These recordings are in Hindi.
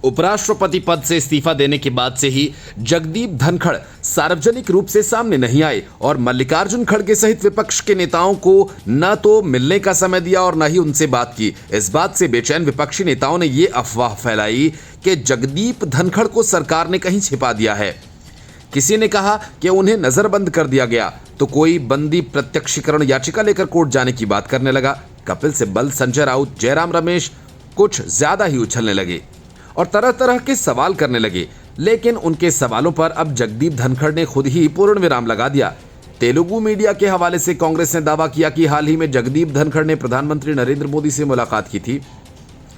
उपराष्ट्रपति पद से इस्तीफा देने के बाद से ही जगदीप धनखड़ सार्वजनिक रूप से सामने नहीं आए और मल्लिकार्जुन खड़गे सहित विपक्ष के नेताओं को न तो मिलने का समय दिया और न ही उनसे बात की। इस बात से बेचैन विपक्षी नेताओं ने ये अफवाह फैलाई कि जगदीप धनखड़ को सरकार ने कहीं छिपा दिया है। किसी ने कहा कि उन्हें नजरबंद कर दिया गया, तो कोई बंदी प्रत्यक्षीकरण याचिका लेकर कोर्ट जाने की बात करने लगा। कपिल सिब्बल, संजय राउत, जयराम रमेश कुछ ज्यादा ही उछलने लगे और तरह तरह के सवाल करने लगे, लेकिन उनके सवालों पर अब जगदीप धनखड़ ने खुद ही पूर्ण विराम लगा दिया। तेलुगु मीडिया के हवाले से कांग्रेस ने दावा किया कि हाल ही में जगदीप धनखड़ ने प्रधानमंत्री नरेंद्र मोदी से मुलाकात की थी।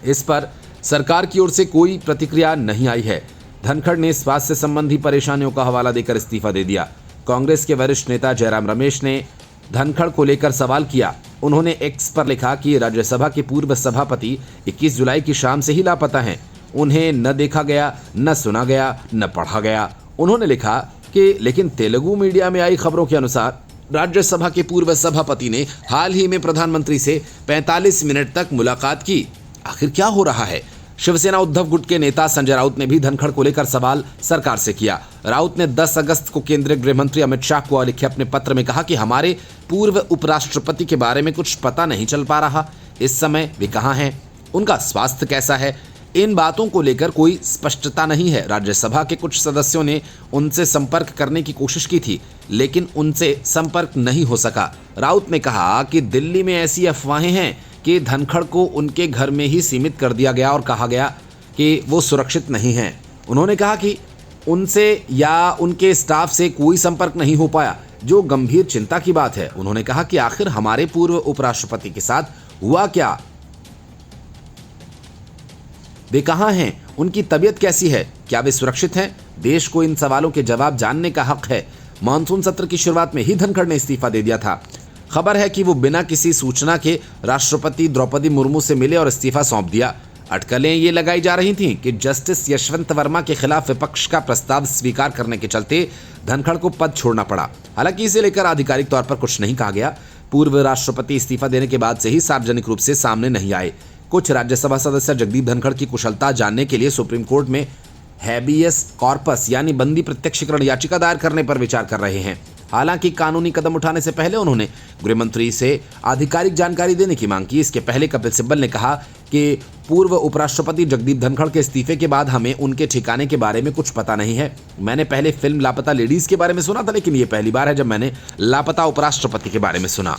इस पर सरकार की ओर से कोई प्रतिक्रिया नहीं आई है। धनखड़ ने स्वास्थ्य संबंधी परेशानियों का हवाला देकर इस्तीफा दे दिया। कांग्रेस के वरिष्ठ नेता जयराम रमेश ने धनखड़ को लेकर सवाल किया। उन्होंने एक्स पर लिखा कि राज्यसभा के पूर्व सभापति 21 जुलाई की शाम से ही लापता हैं। उन्हें न देखा गया, न सुना गया, न पढ़ा गया। उन्होंने लिखा कि लेकिन तेलुगु मीडिया में आई खबरों के अनुसार राज्यसभा के पूर्व सभापति ने हाल ही में प्रधानमंत्री से 45 मिनट तक मुलाकात की। आखिर क्या हो रहा है? शिवसेना उद्धव गुट के नेता संजय राउत ने भी धनखड़ को लेकर सवाल सरकार से किया। राउत ने 10 अगस्त को केंद्रीय गृह मंत्री अमित शाह को लिखे अपने पत्र में कहा कि हमारे पूर्व उपराष्ट्रपति के बारे में कुछ पता नहीं चल पा रहा। इस समय वे कहाँ हैं? उनका स्वास्थ्य कैसा है? इन बातों को लेकर कोई स्पष्टता नहीं है। राज्यसभा के कुछ सदस्यों ने उनसे संपर्क करने की कोशिश की थी, लेकिन उनसे संपर्क नहीं हो सका। राउत ने कहा कि दिल्ली में ऐसी अफवाहें हैं कि धनखड़ को उनके घर में ही सीमित कर दिया गया और कहा गया कि वो सुरक्षित नहीं हैं। उन्होंने कहा कि उनसे या उनके स्टाफ से कोई संपर्क नहीं हो पाया, जो गंभीर चिंता की बात है। उन्होंने कहा कि आखिर हमारे पूर्व उपराष्ट्रपति के साथ हुआ क्या? वे कहाँ हैं? उनकी तबीयत कैसी है? क्या वे सुरक्षित हैं? देश को इन सवालों के जवाब जानने का हक है। मानसून सत्र की शुरुआत में ही धनखड़ ने इस्तीफा दे दिया था। खबर है कि वो बिना किसी सूचना के राष्ट्रपति द्रौपदी मुर्मू से मिले और इस्तीफा सौंप दिया। अटकलें ये लगाई जा रही थीं कि जस्टिस यशवंत वर्मा के खिलाफ विपक्ष का प्रस्ताव स्वीकार करने के चलते धनखड़ को पद छोड़ना पड़ा। हालांकि इसे लेकर आधिकारिक तौर पर कुछ नहीं कहा गया। पूर्व राष्ट्रपति इस्तीफा देने के बाद से ही सार्वजनिक रूप से सामने नहीं आए। कुछ राज्यसभा सदस्य जगदीप धनखड़ की कुशलता जानने के लिए सुप्रीम कोर्ट में हैबियस कॉर्पस यानी बंदी प्रत्यक्षीकरण याचिका दायर करने पर विचार कर रहे हैं। हालांकि कानूनी कदम उठाने से पहले उन्होंने गृहमंत्री से आधिकारिक जानकारी देने की मांग की। इसके पहले कपिल सिब्बल ने कहा कि पूर्व उपराष्ट्रपति जगदीप धनखड़ के इस्तीफे के बाद हमें उनके ठिकाने के बारे में कुछ पता नहीं है। मैंने पहले फिल्म लापता लेडीज के बारे में सुना था, लेकिन यह पहली बार है जब मैंने लापता उपराष्ट्रपति के बारे में सुना।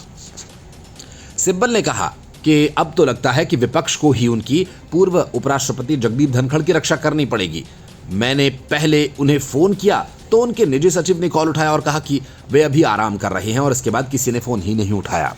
सिब्बल ने कहा कि अब तो लगता है कि विपक्ष को ही उनकी पूर्व उपराष्ट्रपति जगदीप धनखड़ की रक्षा करनी पड़ेगी। मैंने पहले उन्हें फोन किया तो उनके निजी सचिव ने कॉल उठाया और कहा कि वे अभी आराम कर रहे हैं, और इसके बाद किसी ने फोन ही नहीं उठाया।